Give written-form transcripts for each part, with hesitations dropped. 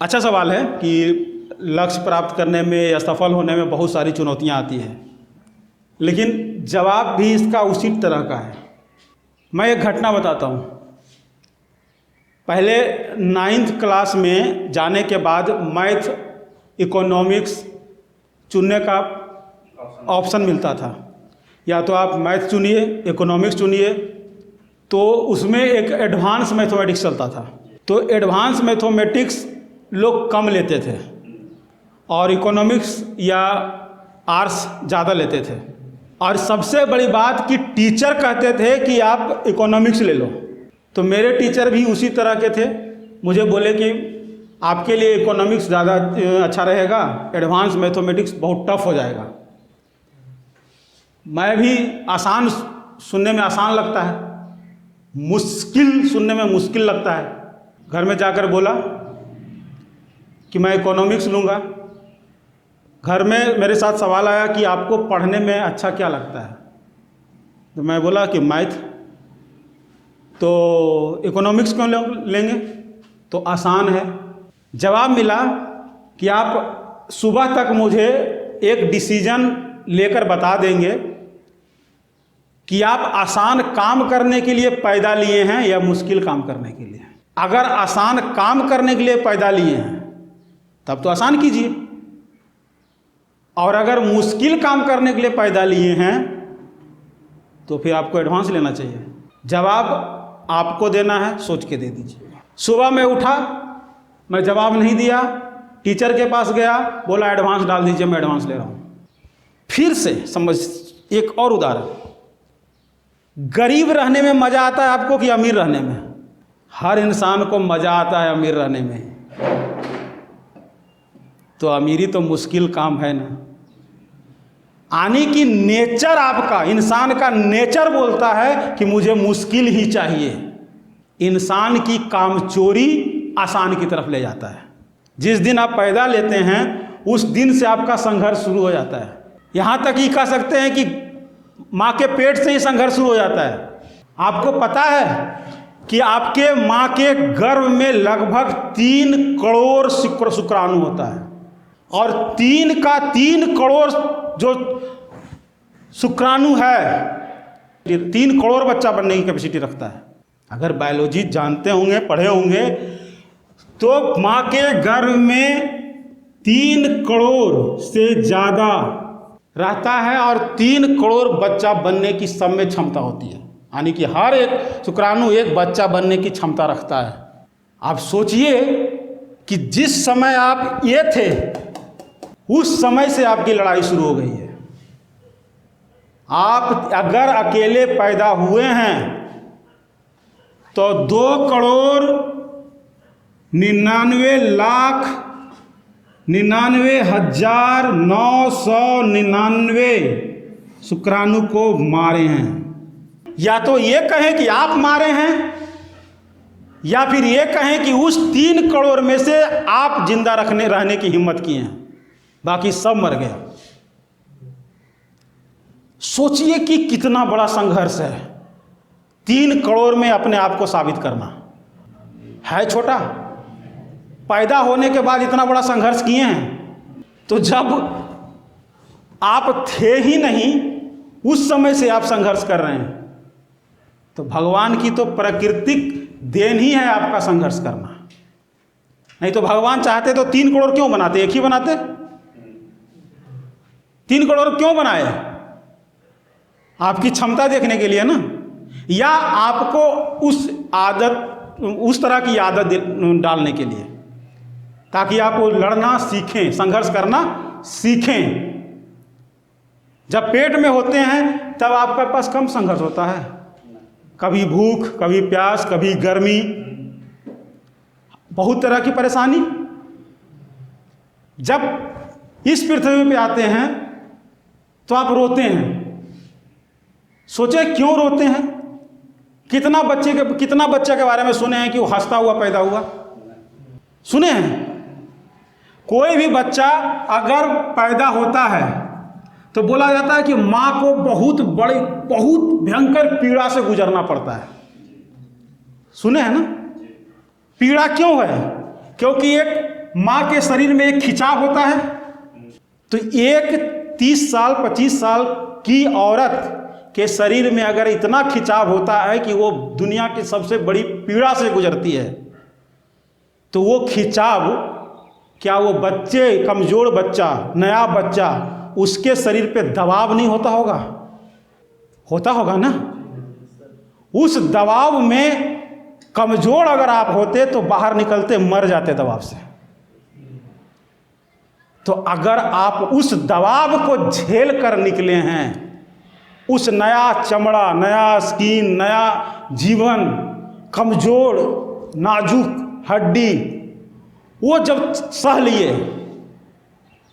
अच्छा सवाल है कि लक्ष्य प्राप्त करने में या सफल होने में बहुत सारी चुनौतियां आती हैं, लेकिन जवाब भी इसका उसी तरह का है। मैं एक घटना बताता हूँ। पहले 9th क्लास में जाने के बाद मैथ इकोनॉमिक्स चुनने का ऑप्शन मिलता था। या तो आप मैथ चुनिए, इकोनॉमिक्स चुनिए, तो उसमें एक एडवांस मैथमेटिक्स चलता था। तो एडवांस मैथमेटिक्स लोग कम लेते थे और इकोनॉमिक्स या आर्ट्स ज़्यादा लेते थे। और सबसे बड़ी बात कि टीचर कहते थे कि आप इकोनॉमिक्स ले लो। तो मेरे टीचर भी उसी तरह के थे। मुझे बोले कि आपके लिए इकोनॉमिक्स ज़्यादा अच्छा रहेगा, एडवांस मैथमेटिक्स बहुत टफ हो जाएगा। मैं भी आसान सुनने में आसान लगता है, मुश्किल सुनने में मुश्किल लगता है। घर में जाकर बोला कि मैं इकोनॉमिक्स लूँगा। घर में मेरे साथ सवाल आया कि आपको पढ़ने में अच्छा क्या लगता है, तो मैं बोला कि मैथ। तो इकोनॉमिक्स क्यों लेंगे, तो आसान है। जवाब मिला कि आप सुबह तक मुझे एक डिसीजन लेकर बता देंगे कि आप आसान काम करने के लिए पैदा लिए हैं या मुश्किल काम करने के लिए। अगर आसान काम करने के लिए पैदा लिए हैं तब तो आसान कीजिए, और अगर मुश्किल काम करने के लिए पैदा लिए हैं तो फिर आपको एडवांस लेना चाहिए। जवाब आपको देना है, सोच के दे दीजिए। सुबह में उठा, मैं जवाब नहीं दिया, टीचर के पास गया, बोला एडवांस डाल दीजिए, मैं एडवांस ले रहा हूँ। फिर से समझ, एक और उदाहरण। गरीब रहने में मज़ा आता है आपको कि अमीर रहने में? हर इंसान को मज़ा आता है अमीर रहने में। तो अमीरी तो मुश्किल काम है ना। आने की नेचर, आपका इंसान का नेचर बोलता है कि मुझे मुश्किल ही चाहिए। इंसान की कामचोरी आसान की तरफ ले जाता है। जिस दिन आप पैदा लेते हैं उस दिन से आपका संघर्ष शुरू हो जाता है। यहाँ तक ही कह सकते हैं कि माँ के पेट से ही संघर्ष शुरू हो जाता है। आपको पता है कि आपके माँ के गर्भ में लगभग 3 करोड़ शुक्राणु होता है, और 3 करोड़ जो शुक्राणु है 3 करोड़ बच्चा बनने की कैपेसिटी रखता है। अगर बायोलॉजी जानते होंगे, पढ़े होंगे, तो माँ के गर्भ में 3 करोड़ से ज़्यादा रहता है और 3 करोड़ बच्चा बनने की सब में क्षमता होती है। यानी कि हर एक शुक्राणु एक बच्चा बनने की क्षमता रखता है। आप सोचिए कि जिस समय आप ये थे उस समय से आपकी लड़ाई शुरू हो गई है। आप अगर अकेले पैदा हुए हैं तो 2,99,99,999 शुक्राणु को मारे हैं। या तो ये कहें कि आप मारे हैं, या फिर ये कहें कि उस 3 करोड़ में से आप जिंदा रहने की हिम्मत किए हैं, बाकी सब मर गया। सोचिए कि कितना बड़ा संघर्ष है। 3 करोड़ में अपने आप को साबित करना है छोटा? पैदा होने के बाद इतना बड़ा संघर्ष किए हैं, तो जब आप थे ही नहीं उस समय से आप संघर्ष कर रहे हैं, तो भगवान की तो प्राकृतिक देन ही है आपका संघर्ष करना। नहीं तो भगवान चाहते तो 3 करोड़ क्यों बनाते, एक ही बनाते। 3 करोड़ क्यों बनाए? आपकी क्षमता देखने के लिए ना, या आपको उस तरह की आदत डालने के लिए, ताकि आप लड़ना सीखें, संघर्ष करना सीखें। जब पेट में होते हैं तब आपके पास कम संघर्ष होता है। कभी भूख, कभी प्यास, कभी गर्मी, बहुत तरह की परेशानी। जब इस पृथ्वी पे आते हैं तो आप रोते हैं। सोचे क्यों रोते हैं? कितना बच्चे के बारे में सुने हैं कि वो हंसता हुआ पैदा हुआ? सुने हैं? कोई भी बच्चा अगर पैदा होता है तो बोला जाता है कि माँ को बहुत भयंकर पीड़ा से गुजरना पड़ता है। सुने हैं ना? पीड़ा क्यों है? क्योंकि एक माँ के शरीर में एक खिंचाव होता है, तो एक 30 साल 25 साल की औरत के शरीर में अगर इतना खिंचाव होता है कि वो दुनिया की सबसे बड़ी पीड़ा से गुजरती है, तो वो खिंचाव क्या वो बच्चे, कमजोर बच्चा, नया बच्चा, उसके शरीर पे दबाव नहीं होता होगा? होता होगा ना। उस दबाव में कमजोर अगर आप होते तो बाहर निकलते मर जाते दबाव से। तो अगर आप उस दबाव को झेल कर निकले हैं, उस नया चमड़ा, नया स्किन, नया जीवन, कमजोर नाजुक हड्डी, वो जब सह लिए,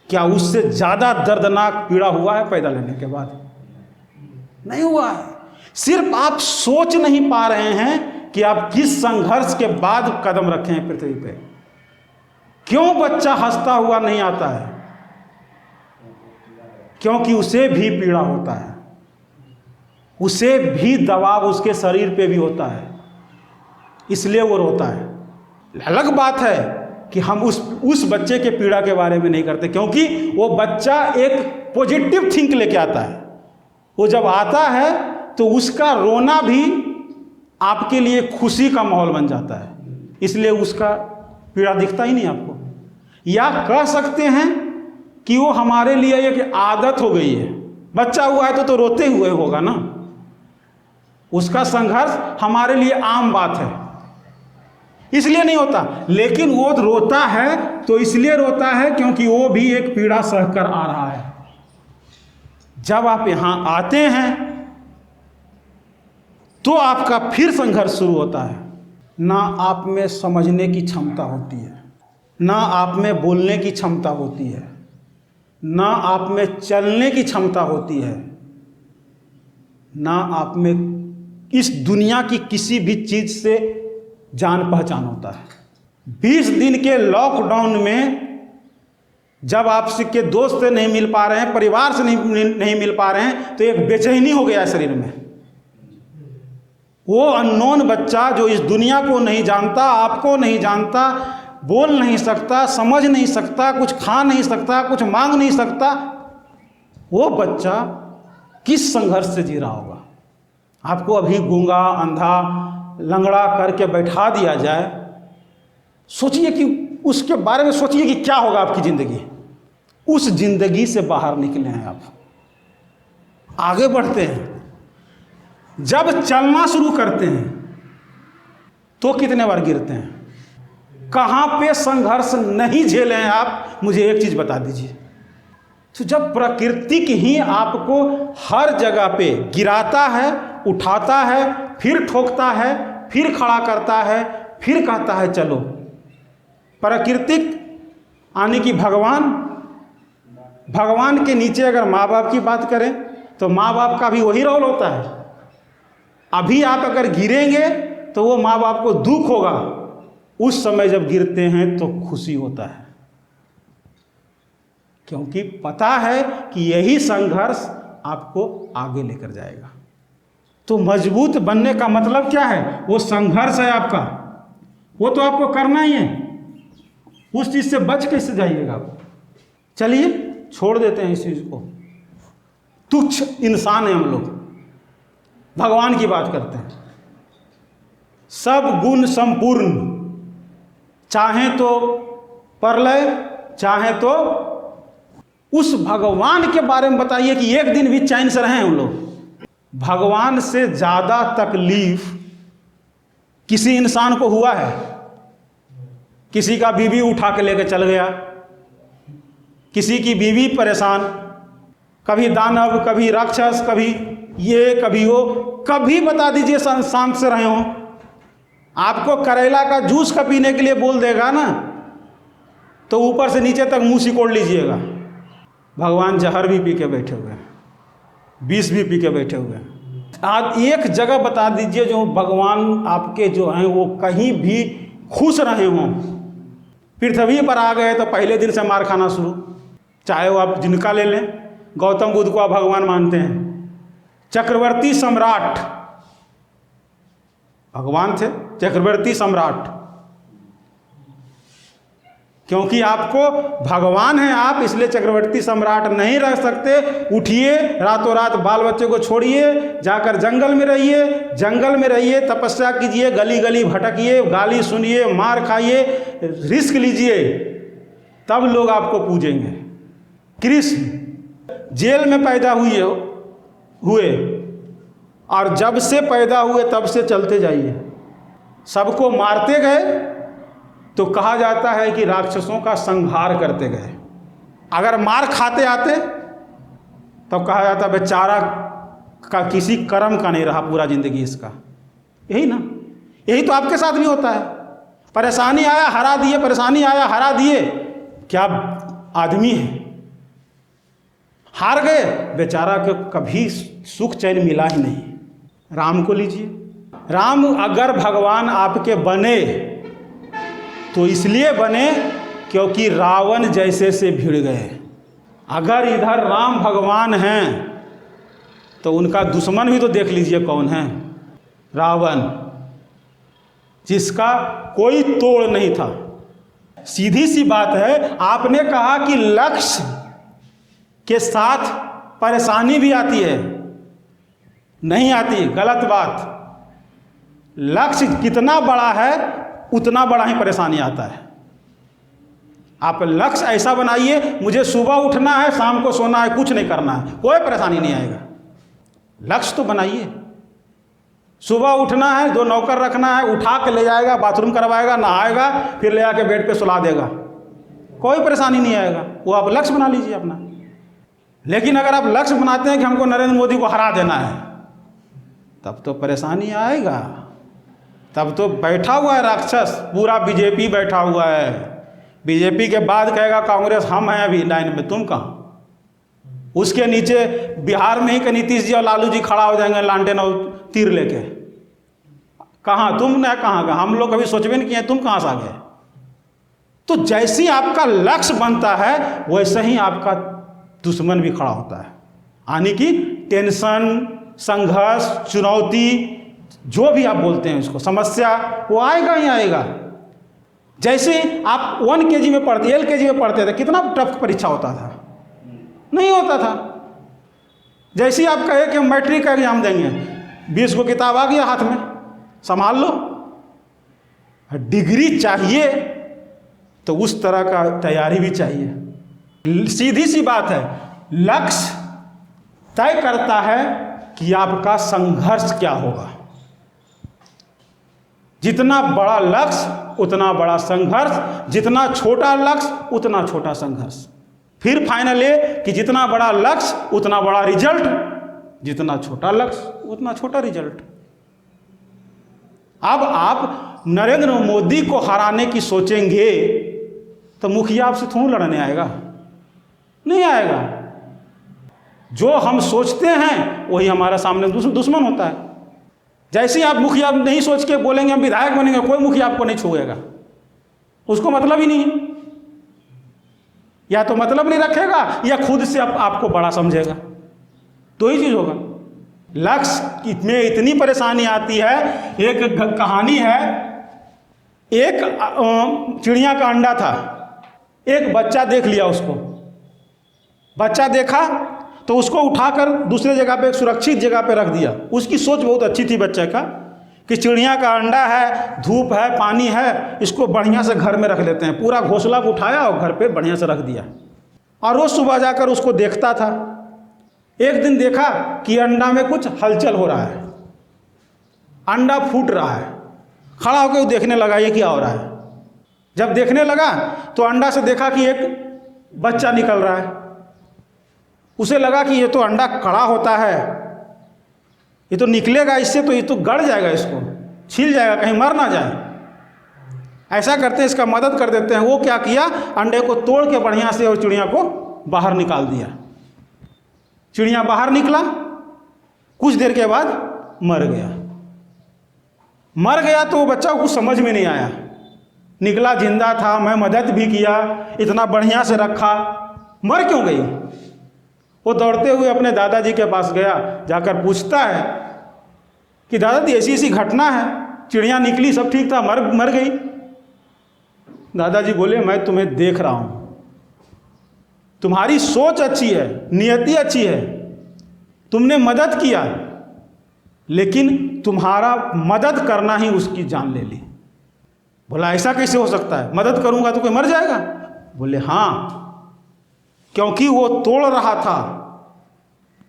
क्या उससे ज़्यादा दर्दनाक पीड़ा हुआ है पैदा लेने के बाद? नहीं हुआ है। सिर्फ आप सोच नहीं पा रहे हैं कि आप किस संघर्ष के बाद कदम रखे हैं पृथ्वी पे। क्यों बच्चा हंसता हुआ नहीं आता है? क्योंकि उसे भी पीड़ा होता है, उसे भी दबाव उसके शरीर पे भी होता है, इसलिए वो रोता है। अलग बात है कि हम उस बच्चे के पीड़ा के बारे में नहीं करते, क्योंकि वो बच्चा एक पॉजिटिव थिंक लेके आता है। वो जब आता है तो उसका रोना भी आपके लिए खुशी का माहौल बन जाता है, इसलिए उसका पीड़ा दिखता ही नहीं आपको। या कह सकते हैं कि वो हमारे लिए एक आदत हो गई है। बच्चा हुआ है तो रोते हुए होगा ना, उसका संघर्ष हमारे लिए आम बात है, इसलिए नहीं होता। लेकिन वो रोता है तो इसलिए रोता है क्योंकि वो भी एक पीड़ा सहकर आ रहा है। जब आप यहां आते हैं तो आपका फिर संघर्ष शुरू होता है। ना आप में समझने की क्षमता होती है, ना आप में बोलने की क्षमता होती है, ना आप में चलने की क्षमता होती है, ना आप में इस दुनिया की किसी भी चीज से जान पहचान होता है। 20 दिन के लॉकडाउन में जब आपसे के दोस्त से नहीं मिल पा रहे हैं, परिवार से नहीं मिल पा रहे हैं, तो एक बेचैनी हो गया शरीर में। वो अननोन बच्चा जो इस दुनिया को नहीं जानता, आपको नहीं जानता, बोल नहीं सकता, समझ नहीं सकता, कुछ खा नहीं सकता, कुछ मांग नहीं सकता, वो बच्चा किस संघर्ष से जी रहा होगा? आपको अभी गूंगा, अंधा, लंगड़ा करके बैठा दिया जाए, सोचिए कि उसके बारे में सोचिए कि क्या होगा आपकी जिंदगी। उस जिंदगी से बाहर निकले हैं आप, आगे बढ़ते हैं। जब चलना शुरू करते हैं तो कितने बार गिरते हैं? कहां पे संघर्ष नहीं झेले हैं आप, मुझे एक चीज बता दीजिए। तो जब प्राकृतिक ही आपको हर जगह पे गिराता है, उठाता है, फिर ठोकता है, फिर खड़ा करता है, फिर कहता है चलो। प्राकृतिक आने की भगवान के नीचे अगर माँ बाप की बात करें तो माँ बाप का भी वही रोल होता है। अभी आप अगर गिरेंगे तो वो माँ बाप को दुख होगा, उस समय जब गिरते हैं तो खुशी होता है, क्योंकि पता है कि यही संघर्ष आपको आगे लेकर जाएगा। तो मजबूत बनने का मतलब क्या है? वो संघर्ष है आपका, वो तो आपको करना ही है। उस चीज से बच कैसे जाइएगा आप? चलिए छोड़ देते हैं इस चीज को। तुच्छ इंसान है हम लोग, भगवान की बात करते हैं। सब गुण संपूर्ण, चाहे तो प्रलय, चाहे तो उस भगवान के बारे में बताइए कि एक दिन भी चैन से रहें हम लोग। भगवान से ज्यादा तकलीफ किसी इंसान को हुआ है? किसी का बीवी उठा के लेके चल गया, किसी की बीवी परेशान, कभी दानव, कभी राक्षस, कभी ये कभी वो, कभी बता दीजिए शांत से रहे हो? आपको करेला का जूस का पीने के लिए बोल देगा ना, तो ऊपर से नीचे तक मुंह सिकोड़ लीजिएगा। भगवान जहर भी पी के बैठे हुए हैं, विष भी पी के बैठे हुए हैं। आज एक जगह बता दीजिए जो भगवान आपके जो हैं वो कहीं भी खुश रहे हों। पृथ्वी पर आ गए तो पहले दिन से मार खाना शुरू, चाहे वो आप जिनका ले लें। गौतम बुद्ध को आप भगवान मानते हैं, चक्रवर्ती सम्राट भगवान थे, चक्रवर्ती सम्राट। क्योंकि आपको भगवान हैं आप, इसलिए चक्रवर्ती सम्राट नहीं रह सकते। उठिए, रातों रात बाल बच्चे को छोड़िए, जाकर जंगल में रहिए, जंगल में रहिए, तपस्या कीजिए, गली गली भटकिए, गाली सुनिए, मार खाइए, रिस्क लीजिए, तब लोग आपको पूजेंगे। कृष्ण जेल में पैदा हुए और जब से पैदा हुए तब से चलते जाइए, सबको मारते गए तो कहा जाता है कि राक्षसों का संहार करते गए। अगर मार खाते आते तो कहा जाता बेचारा का किसी कर्म का नहीं रहा पूरा जिंदगी इसका। यही ना, यही तो आपके साथ भी होता है। परेशानी आया हरा दिए, परेशानी आया हरा दिए। क्या आदमी है, हार गए, बेचारा को कभी सुख चैन मिला ही नहीं। राम को लीजिए, राम अगर भगवान आपके बने तो इसलिए बने क्योंकि रावण जैसे से भिड़ गए। अगर इधर राम भगवान हैं तो उनका दुश्मन भी तो देख लीजिए कौन है, रावण, जिसका कोई तोड़ नहीं था। सीधी सी बात है, आपने कहा कि लक्ष्य के साथ परेशानी भी आती है, नहीं आती, गलत बात। लक्ष्य कितना बड़ा है उतना बड़ा ही परेशानी आता है। आप लक्ष्य ऐसा बनाइए, मुझे सुबह उठना है, शाम को सोना है, कुछ नहीं करना है, कोई परेशानी नहीं आएगा। लक्ष्य तो बनाइए, सुबह उठना है, 2 नौकर रखना है, उठा के ले जाएगा, बाथरूम करवाएगा, नहाएगा, फिर ले आके बेड पे सुला देगा, कोई परेशानी नहीं आएगा। वो आप लक्ष्य बना लीजिए अपना। लेकिन अगर आप लक्ष्य बनाते हैं कि हमको नरेंद्र मोदी को हरा देना है, तब तो परेशानी आएगा। तब तो बैठा हुआ है राक्षस, पूरा बीजेपी बैठा हुआ है। बीजेपी के बाद कहेगा कांग्रेस हम हैं अभी लाइन में, तुम कहाँ। उसके नीचे बिहार में ही के नीतीश जी और लालू जी खड़ा हो जाएंगे लालटेन और तीर लेके। कहाँ तुम न, कहाँ का, हम लोग कभी सोचबे नहीं किए, तुम कहाँ से आ गए। तो जैसे ही आपका लक्ष्य बनता है वैसे ही आपका दुश्मन भी खड़ा होता है। यानी कि टेंशन, संघर्ष, चुनौती, जो भी आप बोलते हैं उसको, समस्या, वो आएगा ही आएगा। जैसे आप 1 kg में पढ़ते, LKG में पढ़ते थे, कितना टफ परीक्षा होता था, नहीं होता था। जैसे ही आप कहे कि हम मैट्रिक का एग्जाम देंगे, 20 को किताब आ गया हाथ में, संभाल लो। डिग्री चाहिए तो उस तरह का तैयारी भी चाहिए। सीधी सी बात है, लक्ष्य तय करता है कि आपका संघर्ष क्या होगा। जितना बड़ा लक्ष्य उतना बड़ा संघर्ष, जितना छोटा लक्ष्य उतना छोटा संघर्ष। फिर फाइनल ये कि जितना बड़ा लक्ष्य उतना बड़ा रिजल्ट, जितना छोटा लक्ष्य उतना छोटा रिजल्ट। अब आप नरेंद्र मोदी को हराने की सोचेंगे तो मुखिया आपसे थोड़ा लड़ने आएगा, नहीं आएगा। जो हम सोचते हैं वही हमारा सामने दुश्मन होता है। जैसे ही आप मुखिया नहीं सोच के बोलेंगे हम विधायक बनेंगे, कोई मुखिया आपको नहीं छुएगा, उसको मतलब ही नहीं है। या तो मतलब नहीं रखेगा या खुद से आपको बड़ा समझेगा, दो ही चीज होगा। लक्ष्य में इतनी परेशानी आती है। एक कहानी है, एक चिड़िया का अंडा था, एक बच्चा देख लिया उसको। बच्चा देखा तो उसको उठाकर दूसरे जगह पे, एक सुरक्षित जगह पे रख दिया। उसकी सोच बहुत अच्छी थी बच्चे का कि चिड़िया का अंडा है, धूप है, पानी है, इसको बढ़िया से घर में रख लेते हैं। पूरा घोंसला उठाया और घर पे बढ़िया से रख दिया और रोज सुबह जाकर उसको देखता था। एक दिन देखा कि अंडा में कुछ हलचल हो रहा है, अंडा फूट रहा है। खड़ा होकर वो देखने लगा ये क्या हो रहा है। जब देखने लगा तो अंडा से देखा कि एक बच्चा निकल रहा है। उसे लगा कि ये तो अंडा कड़ा होता है, ये तो निकलेगा इससे, तो ये तो गड़ जाएगा, इसको छिल जाएगा, कहीं मर ना जाए। ऐसा करते हैं, इसका मदद कर देते हैं। वो क्या किया, अंडे को तोड़ के बढ़िया से और चिड़िया को बाहर निकाल दिया। चिड़िया बाहर निकला, कुछ देर के बाद मर गया। मर गया तो वो बच्चा को कुछ समझ में नहीं आया, निकला जिंदा था, मैं मदद भी किया, इतना बढ़िया से रखा, मर क्यों गई। वो दौड़ते हुए अपने दादाजी के पास गया, जाकर पूछता है कि दादाजी ऐसी ऐसी घटना है, चिड़िया निकली सब ठीक था, मर गई। दादाजी बोले मैं तुम्हें देख रहा हूँ, तुम्हारी सोच अच्छी है, नियति अच्छी है, तुमने मदद किया, लेकिन तुम्हारा मदद करना ही उसकी जान ले ली। बोला ऐसा कैसे हो सकता है, मदद करूंगा तो कोई मर जाएगा? बोले हाँ, क्योंकि वो तोड़ रहा था,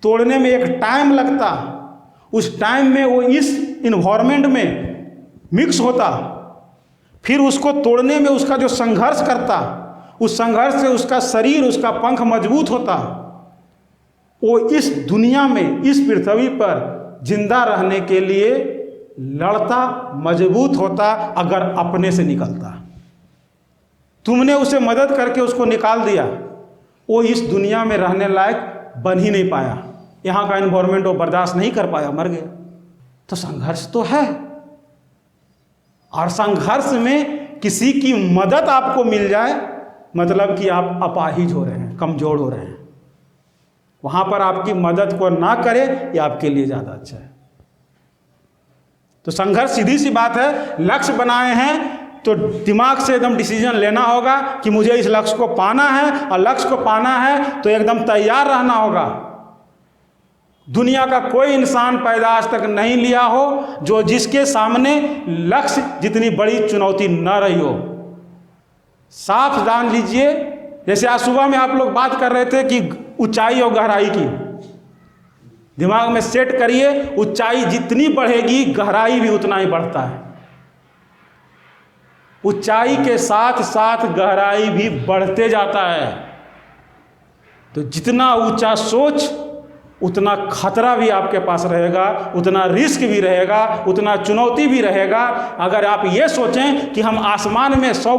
तोड़ने में एक टाइम लगता, उस टाइम में वो इस इन्वायरमेंट में मिक्स होता, फिर उसको तोड़ने में उसका जो संघर्ष करता, उस संघर्ष से उसका शरीर, उसका पंख मजबूत होता, वो इस दुनिया में, इस पृथ्वी पर जिंदा रहने के लिए लड़ता, मजबूत होता, अगर अपने से निकलता। तुमने उसे मदद करके उसको निकाल दिया, वो इस दुनिया में रहने लायक बन ही नहीं पाया, यहाँ का एनवायरमेंट वो बर्दाश्त नहीं कर पाया, मर गया। तो संघर्ष तो है, और संघर्ष में किसी की मदद आपको मिल जाए मतलब कि आप अपाहिज हो रहे हैं, कमजोर हो रहे हैं। वहां पर आपकी मदद को ना करे ये आपके लिए ज़्यादा अच्छा है। तो संघर्ष सीधी सी बात है, लक्ष्य बनाए हैं तो दिमाग से एकदम डिसीजन लेना होगा कि मुझे इस लक्ष्य को पाना है, और लक्ष्य को पाना है तो एकदम तैयार रहना होगा। दुनिया का कोई इंसान पैदा आज तक नहीं लिया हो जो जिसके सामने लक्ष्य जितनी बड़ी चुनौती न रही हो। साफ जान लीजिए, जैसे आज सुबह में आप लोग बात कर रहे थे कि ऊंचाई और गहराई की, दिमाग में सेट करिए, ऊंचाई जितनी बढ़ेगी गहराई भी उतना ही बढ़ता है। ऊंचाई के साथ साथ गहराई भी बढ़ते जाता है। तो जितना ऊंचा सोच उतना खतरा भी आपके पास रहेगा, उतना रिस्क भी रहेगा, उतना चुनौती भी रहेगा। अगर आप ये सोचें कि हम आसमान में 100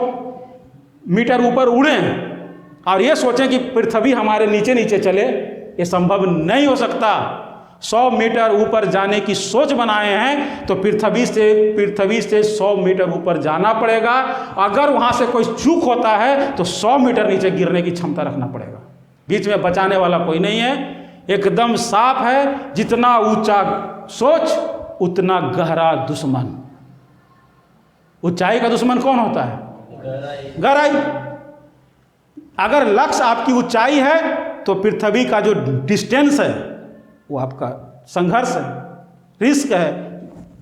मीटर ऊपर उड़ें और ये सोचें कि पृथ्वी हमारे नीचे नीचे चले, ये संभव नहीं हो सकता। 100 मीटर ऊपर जाने की सोच बनाए हैं तो पृथ्वी से 100 मीटर ऊपर जाना पड़ेगा। अगर वहाँ से कोई चूक होता है तो 100 मीटर नीचे गिरने की क्षमता रखना पड़ेगा। बीच में बचाने वाला कोई नहीं है, एकदम साफ है। जितना ऊंचा सोच उतना गहरा दुश्मन। ऊंचाई का दुश्मन कौन होता है? गहराई। अगर लक्ष्य आपकी ऊंचाई है तो पृथ्वी का जो डिस्टेंस है वो आपका संघर्ष है, रिस्क है,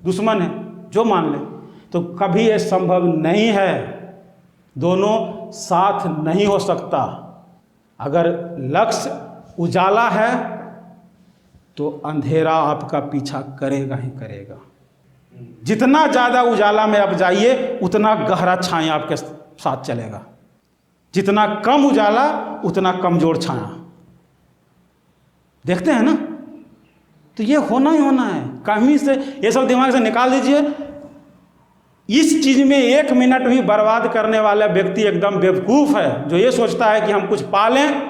दुश्मन है, जो मान ले। तो कभी ये संभव नहीं है, दोनों साथ नहीं हो सकता। अगर लक्ष्य उजाला है तो अंधेरा आपका पीछा करेगा ही करेगा। जितना ज़्यादा उजाला में आप जाइए उतना गहरा छाया आपके साथ चलेगा, जितना कम उजाला उतना कमजोर छाया। देखते हैं ना, तो ये होना ही होना है। कहीं से ये सब दिमाग से निकाल दीजिए। इस चीज़ में 1 मिनट भी बर्बाद करने वाला व्यक्ति एकदम बेवकूफ़ है, जो ये सोचता है कि हम कुछ पालें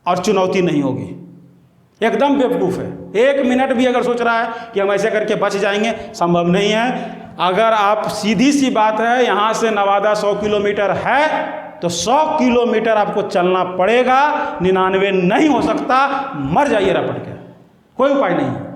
और चुनौती नहीं होगी। एकदम बेवकूफ़ है। 1 मिनट भी अगर सोच रहा है कि हम ऐसे करके बच जाएंगे, संभव नहीं है। अगर आप, सीधी सी बात है, यहाँ से नवादा 100 किलोमीटर है तो 100 किलोमीटर आपको चलना पड़ेगा। 99 नहीं हो सकता, मर जाइए रपट के, कोई उपाय नहीं है।